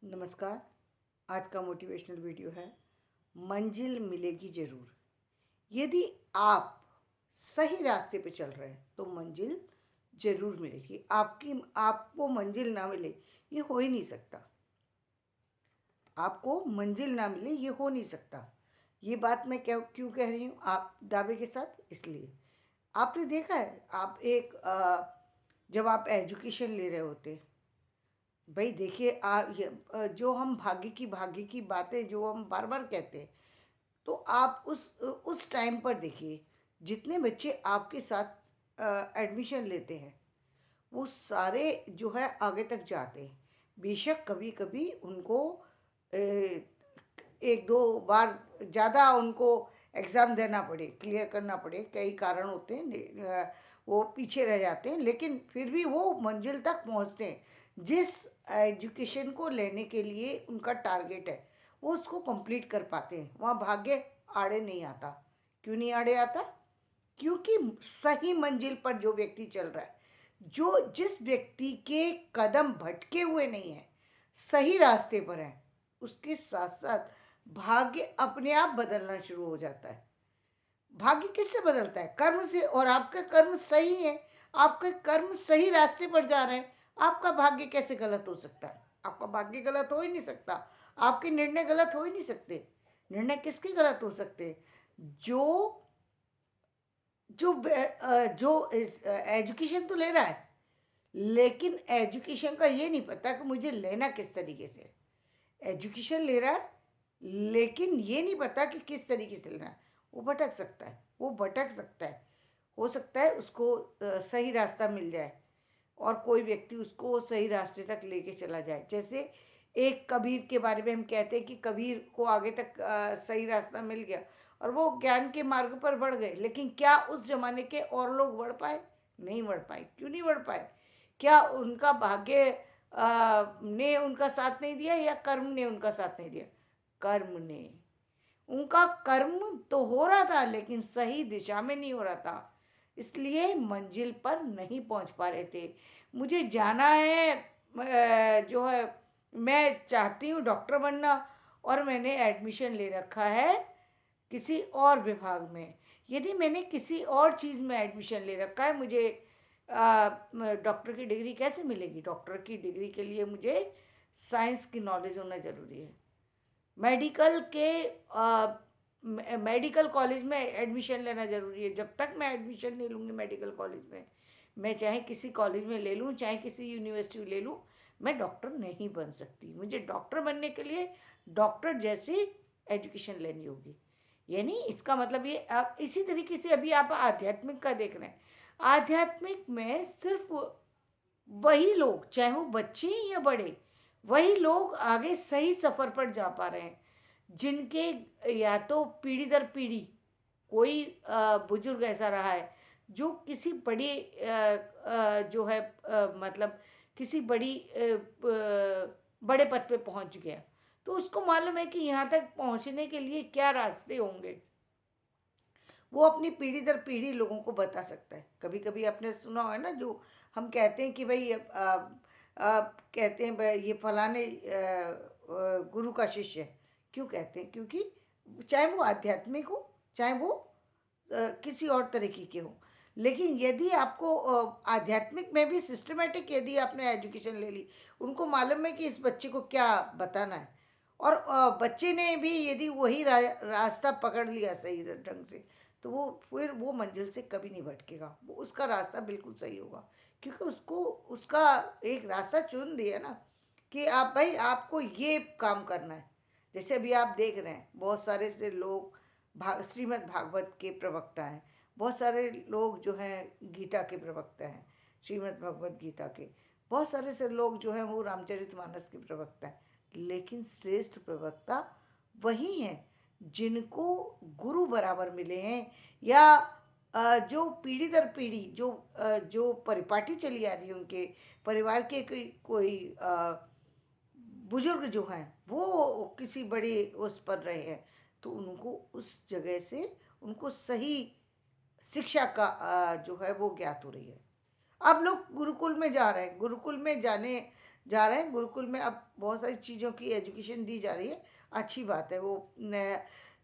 नमस्कार। आज का मोटिवेशनल वीडियो है, मंजिल मिलेगी ज़रूर। यदि आप सही रास्ते पे चल रहे हैं तो मंजिल ज़रूर मिलेगी। आपको मंजिल ना मिले ये हो ही नहीं सकता। आपको मंजिल ना मिले ये हो नहीं सकता। ये बात मैं क्यों कह रही हूँ आप दावे के साथ? इसलिए आपने देखा है, जब आप एजुकेशन ले रहे होते, भाई देखिए, जो हम भाग्य की बातें जो हम बार बार कहते हैं, तो आप उस टाइम पर देखिए, जितने बच्चे आपके साथ एडमिशन लेते हैं वो सारे जो है आगे तक जाते हैं। बेशक कभी कभी उनको अ, एक दो बार ज़्यादा उनको एग्ज़ाम देना पड़े, क्लियर करना पड़े, कई कारण होते हैं, वो पीछे रह जाते हैं, लेकिन फिर भी वो मंजिल तक पहुंचते हैं। जिस एजुकेशन को लेने के लिए उनका टारगेट है वो उसको कंप्लीट कर पाते हैं। वहाँ भाग्य आड़े नहीं आता। क्यों नहीं आड़े आता? क्योंकि सही मंजिल पर जो व्यक्ति चल रहा है, जो जिस व्यक्ति के कदम भटके हुए नहीं है, सही रास्ते पर है, उसके साथ साथ भाग्य अपने आप बदलना शुरू हो जाता है। भाग्य किससे बदलता है? कर्म से। और आपका कर्म सही है, आपके कर्म सही रास्ते पर जा रहे हैं, आपका भाग्य कैसे गलत हो सकता है? आपका भाग्य गलत हो ही नहीं सकता। आपके निर्णय गलत हो ही नहीं सकते। निर्णय किसके गलत हो सकते? जो जो एजुकेशन तो ले रहा है, लेकिन एजुकेशन का ये नहीं पता कि मुझे लेना किस तरीके से। एजुकेशन ले रहा है लेकिन ये नहीं पता कि किस तरीके से लेना है। वो भटक सकता है, वो भटक सकता है। हो सकता है उसको सही रास्ता मिल जाए और कोई व्यक्ति उसको सही रास्ते तक लेके चला जाए। जैसे एक कबीर के बारे में हम कहते हैं कि कबीर को आगे तक सही रास्ता मिल गया और वो ज्ञान के मार्ग पर बढ़ गए, लेकिन क्या उस जमाने के और लोग बढ़ पाए? नहीं बढ़ पाए। क्यों नहीं बढ़ पाए? क्या उनका भाग्य ने उनका साथ नहीं दिया या कर्म ने उनका साथ नहीं दिया? कर्म ने। उनका कर्म तो हो रहा था लेकिन सही दिशा में नहीं हो रहा था, इसलिए मंजिल पर नहीं पहुंच पा रहे थे। मुझे जाना है, जो है, मैं चाहती हूँ डॉक्टर बनना और मैंने एडमिशन ले रखा है किसी और विभाग में। यदि मैंने किसी और चीज़ में एडमिशन ले रखा है, मुझे डॉक्टर की डिग्री कैसे मिलेगी? डॉक्टर की डिग्री के लिए मुझे साइंस की नॉलेज होना ज़रूरी है। मेडिकल के मेडिकल कॉलेज में एडमिशन लेना ज़रूरी है। जब तक मैं एडमिशन नहीं लूँगी मेडिकल कॉलेज में, मैं चाहे किसी कॉलेज में ले लूँ, चाहे किसी यूनिवर्सिटी में ले लूँ, मैं डॉक्टर नहीं बन सकती। मुझे डॉक्टर बनने के लिए डॉक्टर जैसी एजुकेशन लेनी होगी। यानी इसका मतलब ये, आप इसी तरीके से अभी आप आध्यात्मिक का देख रहे हैं। आध्यात्मिक में सिर्फ वही लोग, चाहे वो बच्चे या बड़े, वही लोग आगे सही सफ़र पर जा पा रहे हैं जिनके या तो पीढ़ी दर पीढ़ी कोई बुजुर्ग ऐसा रहा है जो किसी बड़ी जो है, मतलब किसी बड़े पद पे पहुंच गया, तो उसको मालूम है कि यहाँ तक पहुंचने के लिए क्या रास्ते होंगे। वो अपनी पीढ़ी दर पीढ़ी लोगों को बता सकता है। कभी कभी आपने सुना हो, है ना, जो हम कहते हैं कि भाई कहते हैं भाई ये फलाने गुरु का शिष्य है। क्यों कहते हैं? क्योंकि चाहे वो आध्यात्मिक हो, चाहे वो किसी और तरीके के हो, लेकिन यदि आपको आध्यात्मिक में भी सिस्टमेटिक यदि आपने एजुकेशन ले ली, उनको मालूम है कि इस बच्चे को क्या बताना है, और बच्चे ने भी यदि वही रास्ता पकड़ लिया सही ढंग से, तो वो फिर वो मंजिल से कभी नहीं भटकेगा। वो उसका रास्ता बिल्कुल सही होगा, क्योंकि उसको उसका एक रास्ता चुन दिया ना कि आप भाई आपको ये काम करना है। जैसे अभी आप देख रहे हैं बहुत सारे से लोग श्रीमद् भागवत के प्रवक्ता हैं, बहुत सारे लोग जो हैं गीता के प्रवक्ता हैं, श्रीमद् भगवत गीता के। बहुत सारे से लोग जो हैं वो रामचरितमानस के प्रवक्ता हैं, लेकिन श्रेष्ठ प्रवक्ता वही हैं जिनको गुरु बराबर मिले हैं, या जो पीढ़ी दर पीढ़ी जो परिपाटी चली आ रही है, उनके परिवार के कोई बुजुर्ग जो हैं वो किसी बड़े उस पर रहे हैं, तो उनको उस जगह से उनको सही शिक्षा का जो है वो ज्ञात हो रही है। अब लोग गुरुकुल में जा रहे हैं। गुरुकुल में जाने जा रहे हैं गुरुकुल में, अब बहुत सारी चीज़ों की एजुकेशन दी जा रही है, अच्छी बात है वो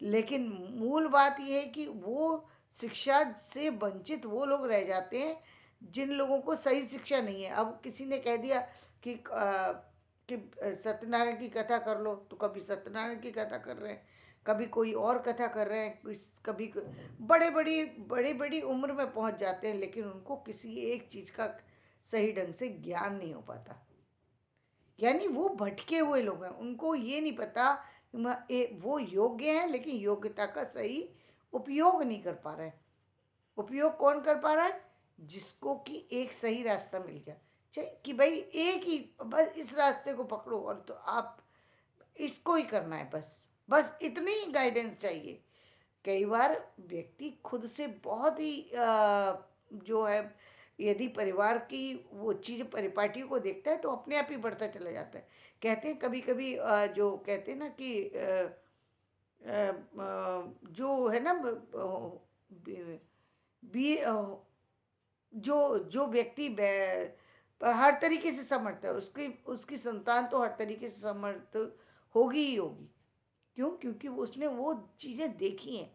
लेकिन मूल बात ये है कि वो शिक्षा से वंचित वो लोग रह जाते हैं जिन लोगों को सही शिक्षा नहीं है। अब किसी ने कह दिया कि सत्यनारायण की कथा कर लो, तो कभी सत्यनारायण की कथा कर रहे हैं, कभी कोई और कथा कर रहे हैं, कभी बड़े बड़ी उम्र में पहुंच जाते हैं, लेकिन उनको किसी एक चीज़ का सही ढंग से ज्ञान नहीं हो पाता। यानी वो भटके हुए लोग हैं, उनको ये नहीं पता वो योग्य हैं लेकिन योग्यता का सही उपयोग नहीं कर पा रहे हैं। उपयोग कौन कर पा रहा है? जिसको कि एक सही रास्ता मिल गया, चाहे कि भाई एक ही बस इस रास्ते को पकड़ो और तो आप इसको ही करना है, बस इतनी ही गाइडेंस चाहिए। कई बार व्यक्ति खुद से बहुत ही जो है, यदि परिवार की वो चीज़ परिपाटियों को देखता है तो अपने आप ही बढ़ता चला जाता है। कहते हैं कभी कभी जो कहते हैं ना कि जो है ना बी, बी, जो जो व्यक्ति हर तरीके से समर्थ है, उसकी उसकी संतान तो हर तरीके से समर्थ होगी ही होगी। क्यों? क्योंकि उसने वो चीज़ें देखी हैं,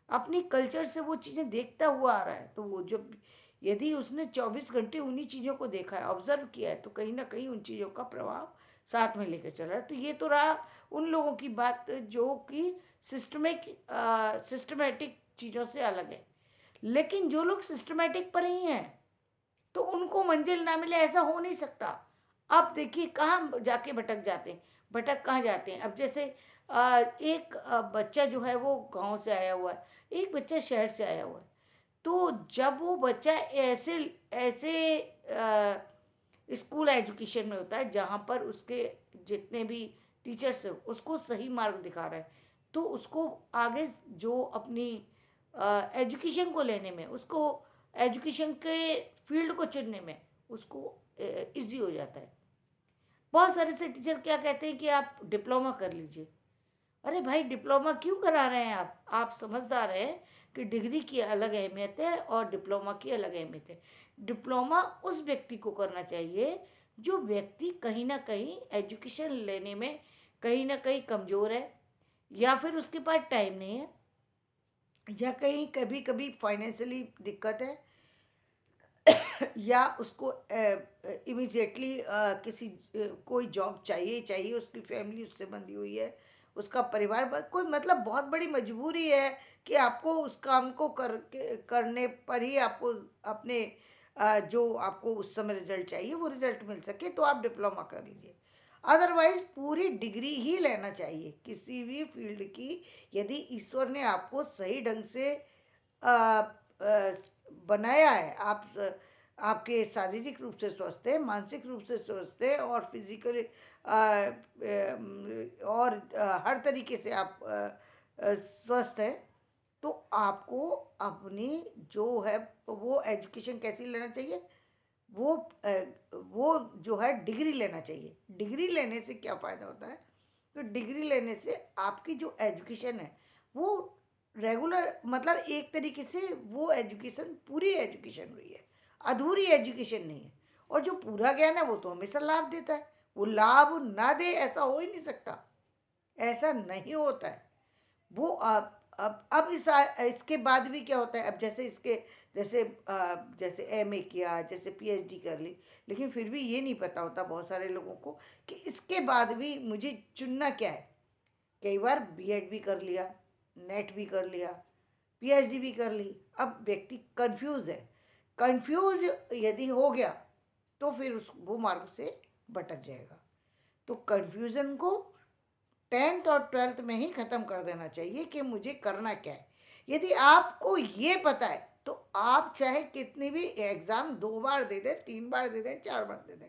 अपनी कल्चर से वो चीज़ें देखता हुआ आ रहा है। तो वो जब यदि उसने 24 घंटे उन्हीं चीज़ों को देखा है, ऑब्जर्व किया है, तो कहीं ना कहीं उन चीज़ों का प्रभाव साथ में लेकर चल रहा है। तो ये तो रहा उन लोगों की बात जो कि सिस्टमेटिक चीज़ों से अलग है। लेकिन जो लोग सिस्टमेटिक पर ही हैं तो उनको मंजिल ना मिले, ऐसा हो नहीं सकता। आप देखिए कहाँ जाके भटक जाते हैं, भटक कहाँ जाते हैं। अब जैसे एक बच्चा जो है वो गांव से आया हुआ है, एक बच्चा शहर से आया हुआ है। तो जब वो बच्चा ऐसे ऐसे स्कूल एजुकेशन में होता है जहाँ पर उसके जितने भी टीचर्स हैं उसको सही मार्ग दिखा रहे हैं, तो उसको आगे जो अपनी एजुकेशन को लेने में, उसको एजुकेशन के फील्ड को चुनने में उसको इजी हो जाता है। बहुत सारे से टीचर क्या कहते हैं कि आप डिप्लोमा कर लीजिए। अरे भाई, डिप्लोमा क्यों करा रहे हैं आप समझदार हैं कि डिग्री की अलग अहमियत है और डिप्लोमा की अलग अहमियत है। डिप्लोमा उस व्यक्ति को करना चाहिए जो व्यक्ति कहीं ना कहीं एजुकेशन लेने में कहीं ना कहीं कमज़ोर है, या फिर उसके पास टाइम नहीं है, या कहीं कभी कभी फाइनेंशियली दिक्कत है, या उसको इमिजिएटली किसी कोई जॉब चाहिए चाहिए, उसकी फैमिली उससे बंधी हुई है, उसका परिवार कोई मतलब बहुत बड़ी मजबूरी है कि आपको उस काम को करने पर ही आपको अपने जो आपको उस समय रिजल्ट चाहिए वो रिजल्ट मिल सके, तो आप डिप्लोमा कर लीजिए। अदरवाइज पूरी डिग्री ही लेना चाहिए किसी भी फील्ड की। यदि ईश्वर ने आपको सही ढंग से अ, अ, बनाया है, आपके शारीरिक रूप से स्वस्थ है, मानसिक रूप से स्वस्थ है और फिजिकली और हर तरीके से आप स्वस्थ है, तो आपको अपनी जो है वो एजुकेशन कैसी लेना चाहिए? वो वो जो है डिग्री लेना चाहिए। डिग्री लेने से क्या फ़ायदा होता है? तो डिग्री लेने से आपकी जो एजुकेशन है वो रेगुलर, मतलब एक तरीके से वो एजुकेशन पूरी एजुकेशन हुई है, अधूरी एजुकेशन नहीं है। और जो पूरा ज्ञान है वो तो हमेशा लाभ देता है, वो लाभ ना दे ऐसा हो ही नहीं सकता, ऐसा नहीं होता है। वो अब इसके बाद भी क्या होता है? अब जैसे इसके जैसे जैसे एमए किया, जैसे पीएचडी कर ली, लेकिन फिर भी ये नहीं पता होता बहुत सारे लोगों को कि इसके बाद भी मुझे चुनना क्या है। कई बार बीएड भी कर लिया, नेट भी कर लिया, पीएचडी भी कर ली, अब व्यक्ति कंफ्यूज है। कंफ्यूज यदि हो गया तो फिर उस वो मार्ग से भटक जाएगा। तो कंफ्यूजन को 10th और 12th में ही ख़त्म कर देना चाहिए कि मुझे करना क्या है। यदि आपको ये पता है तो आप चाहे कितनी भी एग्ज़ाम 2 बार दे दें, 3 बार दे दें, 4 बार दे दें,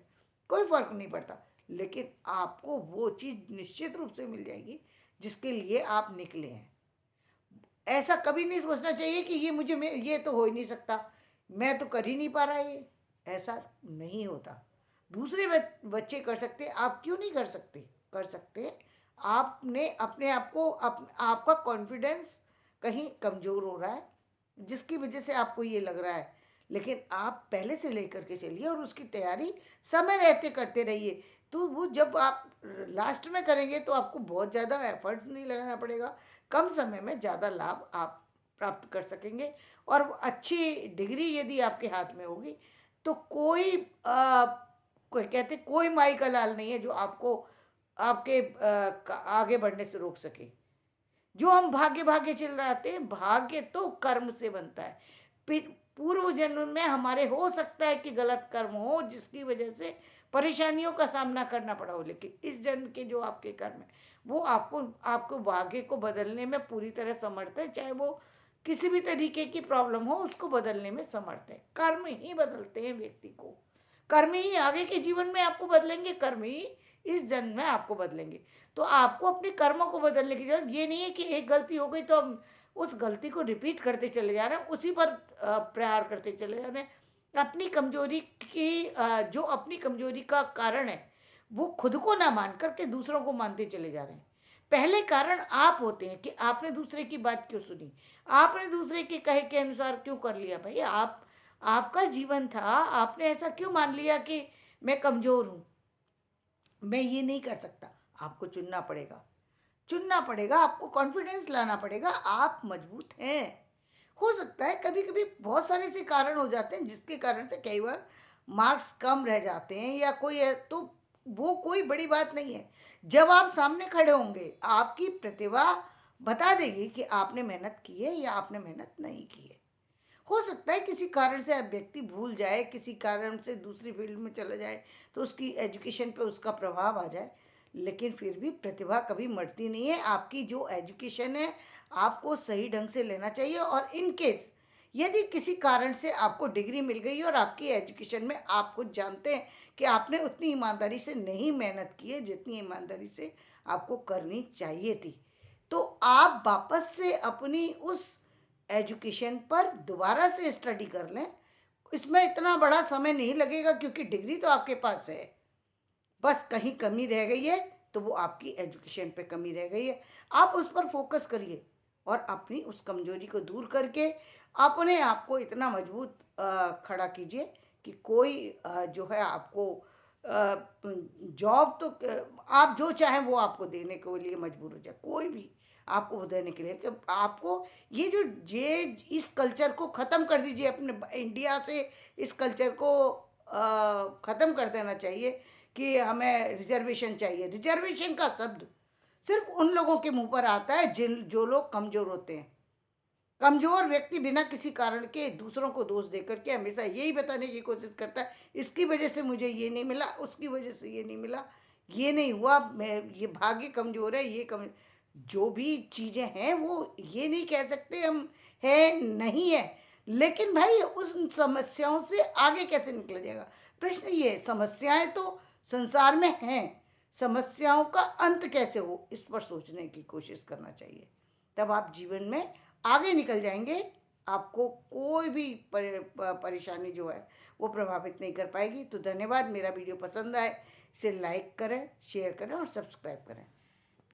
कोई फ़र्क नहीं पड़ता। लेकिन आपको वो चीज़ निश्चित रूप से मिल जाएगी जिसके लिए आप निकले हैं। ऐसा कभी नहीं सोचना चाहिए कि ये तो हो ही नहीं सकता, मैं तो कर ही नहीं पा रहा ये। ऐसा नहीं होता। दूसरे बच्चे कर सकते, आप क्यों नहीं कर सकते? कर सकते। आपने अपने आप को आपका कॉन्फिडेंस कहीं कमज़ोर हो रहा है जिसकी वजह से आपको ये लग रहा है, लेकिन आप पहले से लेकर के चलिए और उसकी तैयारी समय रहते करते रहिए। तो वो जब आप लास्ट में करेंगे तो आपको बहुत ज़्यादा एफर्ट्स नहीं लगाना पड़ेगा, कम समय में ज़्यादा लाभ आप प्राप्त कर सकेंगे। और अच्छी डिग्री यदि आपके हाथ में होगी तो कोई कहते कोई माई का लाल नहीं है जो आपको आपके आगे बढ़ने से रोक सके। जो हम भाग्य भाग्य चिल्लाते हैं, भाग्य तो कर्म से बनता है। पूर्व जन्म में हमारे हो सकता है कि गलत कर्म हो जिसकी वजह से परेशानियों का सामना करना पड़ा हो, लेकिन इस जन्म के जो आपके कर्म है वो आपको आपको भाग्य को बदलने में पूरी तरह समर्थ है। चाहे वो किसी भी तरीके की प्रॉब्लम हो उसको बदलने में समर्थ है। कर्म ही बदलते हैं व्यक्ति को, कर्म ही आगे के जीवन में आपको बदलेंगे, कर्म ही इस जन्म में आपको बदलेंगे। तो आपको अपने कर्मों को बदलने की जरूरत ये नहीं है कि एक गलती हो गई तो हम उस गलती को रिपीट करते चले जा रहे हैं, उसी पर प्रहार करते चले जा रहे हैं। अपनी कमजोरी की जो अपनी कमजोरी का कारण है वो खुद को ना मान करके दूसरों को मानते चले जा रहे हैं। पहले कारण आप होते हैं कि आपने दूसरे की बात क्यों सुनी, आपने दूसरे के कहे के अनुसार क्यों कर लिया। भाई आप आपका जीवन था, आपने ऐसा क्यों मान लिया कि मैं कमजोर हूं, मैं ये नहीं कर सकता। आपको चुनना पड़ेगा, चुनना पड़ेगा, आपको कॉन्फिडेंस लाना पड़ेगा। आप मजबूत हैं। हो सकता है कभी कभी बहुत सारे से कारण हो जाते हैं जिसके कारण से कई बार मार्क्स कम रह जाते हैं या कोई है, तो वो कोई बड़ी बात नहीं है। जब आप सामने खड़े होंगे आपकी प्रतिभा बता देगी कि आपने मेहनत की है या आपने मेहनत नहीं की है। हो सकता है किसी कारण से व्यक्ति भूल जाए, किसी कारण से दूसरी फील्ड में चला जाए तो उसकी एजुकेशन पे उसका प्रभाव आ जाए, लेकिन फिर भी प्रतिभा कभी मरती नहीं है। आपकी जो एजुकेशन है आपको सही ढंग से लेना चाहिए। और इन केस यदि किसी कारण से आपको डिग्री मिल गई और आपकी एजुकेशन में आप खुद जानते हैं कि आपने उतनी ईमानदारी से नहीं मेहनत की है जितनी ईमानदारी से आपको करनी चाहिए थी, तो आप वापस से अपनी उस एजुकेशन पर दोबारा से स्टडी कर लें। इसमें इतना बड़ा समय नहीं लगेगा क्योंकि डिग्री तो आपके पास है। बस कहीं कमी रह गई है तो वो आपकी एजुकेशन पे कमी रह गई है। आप उस पर फोकस करिए और अपनी उस कमजोरी को दूर करके अपने आप को इतना मजबूत खड़ा कीजिए कि कोई जो है आपको जॉब तो आप जो चाहें वो आपको देने के लिए मजबूर हो जाए। कोई भी आपको वो देने के लिए कि आपको ये इस कल्चर को ख़त्म कर दीजिए अपने इंडिया से। इस कल्चर को ख़त्म कर देना चाहिए कि हमें रिजर्वेशन चाहिए। रिजर्वेशन का शब्द सिर्फ उन लोगों के मुंह पर आता है जो लोग कमज़ोर होते हैं। कमज़ोर व्यक्ति बिना किसी कारण के दूसरों को दोष देकर के हमेशा यही बताने की कोशिश करता है इसकी वजह से मुझे ये नहीं मिला, उसकी वजह से ये नहीं मिला, ये नहीं हुआ, मैं ये भाग्य कमज़ोर है, ये कम जो भी चीज़ें हैं वो ये नहीं कह सकते हम है नहीं है। लेकिन भाई उस समस्याओं से आगे कैसे निकला जाएगा, प्रश्न ये है। समस्याएं तो संसार में हैं, समस्याओं का अंत कैसे हो इस पर सोचने की कोशिश करना चाहिए। तब आप जीवन में आगे निकल जाएंगे। आपको कोई भी परेशानी जो है वो प्रभावित नहीं कर पाएगी। तो धन्यवाद। मेरा वीडियो पसंद आए इसे लाइक करें, शेयर करें और सब्सक्राइब करें।